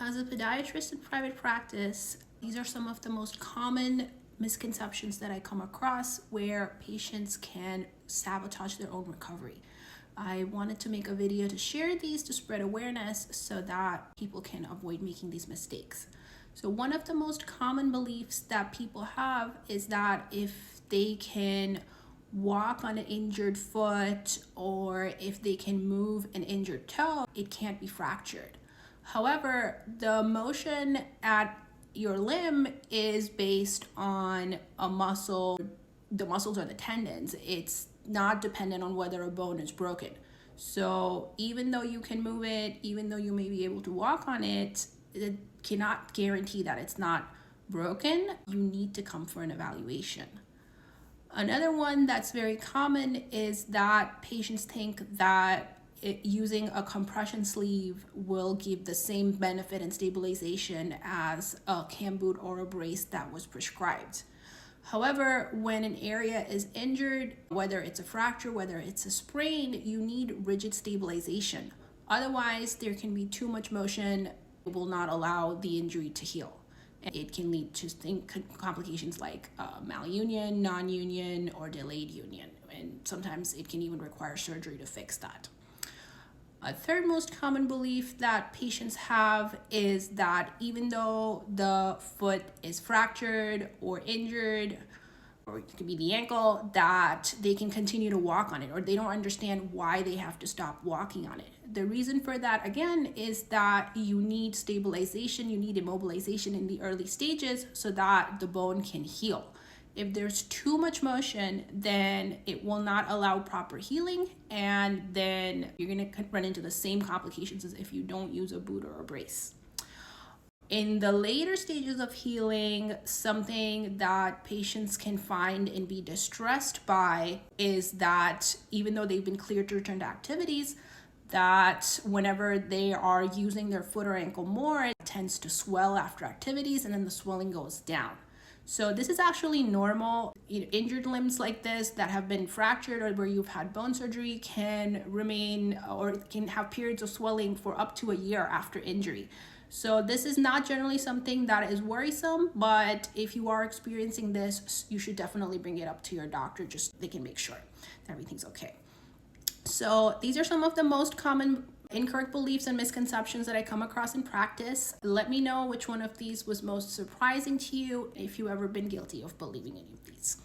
As a podiatrist in private practice, these are some of the most common misconceptions that I come across where patients can sabotage their own recovery. I wanted to make a video to share these to spread awareness so that people can avoid making these mistakes. So one of the most common beliefs that people have is that if they can walk on an injured foot or if they can move an injured toe, it can't be fractured. However, the motion at your limb is based on a muscle, the muscles or the tendons. It's not dependent on whether a bone is broken. So even though you can move it, even though you may be able to walk on it, it cannot guarantee that it's not broken. You need to come for an evaluation. Another one that's very common is that patients think that using a compression sleeve will give the same benefit and stabilization as a cam boot or a brace that was prescribed. However, when an area is injured, whether it's a fracture, whether it's a sprain, you need rigid stabilization. Otherwise, there can be too much motion. It will not allow the injury to heal. And it can lead to complications like malunion, non-union, or delayed union. And sometimes it can even require surgery to fix that. A third most common belief that patients have is that even though the foot is fractured or injured, or it could be the ankle, that they can continue to walk on it, or they don't understand why they have to stop walking on it. The reason for that, again, is that you need stabilization, you need immobilization in the early stages so that the bone can heal. If there's too much motion, then it will not allow proper healing, and then you're gonna run into the same complications as if you don't use a boot or a brace. In the later stages of healing, something that patients can find and be distressed by is that even though they've been cleared to return to activities, that whenever they are using their foot or ankle more, it tends to swell after activities and then the swelling goes down. So this is actually normal. Injured limbs like this that have been fractured or where you've had bone surgery can remain or can have periods of swelling for up to a year after injury. So this is not generally something that is worrisome, but if you are experiencing this, you should definitely bring it up to your doctor just so they can make sure that everything's okay. So these are some of the most common incorrect beliefs and misconceptions that I come across in practice. Let me know which one of these was most surprising to you, if you've ever been guilty of believing any of these.